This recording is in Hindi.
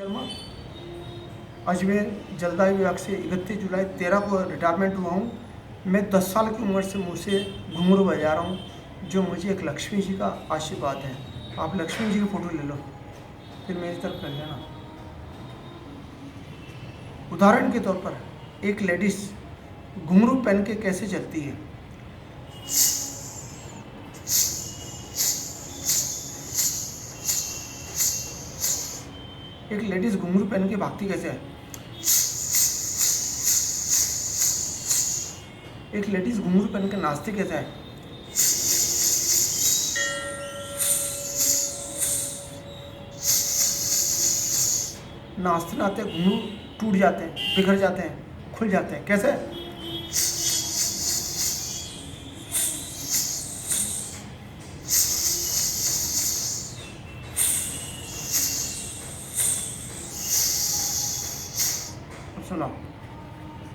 शर्मा, अजमेर जलदायु विभाग से 31 जुलाई 13 को रिटायरमेंट हुआ हूँ। मैं 10 साल की उम्र से मुँह से घुंघरू बजा रहा हूँ, जो मुझे एक लक्ष्मी जी का आशीर्वाद है। आप लक्ष्मी जी की फ़ोटो ले लो, फिर मेरी तरफ कर लेना। उदाहरण के तौर पर एक लेडीज़ घुंघरू पहन के कैसे चलती है। एक लेडीज़ घुंघरू पहन के भागती कैसे है। एक लेडीज़ घुंघरू पहन के नाचती कैसे है। नाचते नाचते घुंघरू टूट जाते हैं, बिखर जाते हैं, खुल जाते हैं। कैसे? सुनो।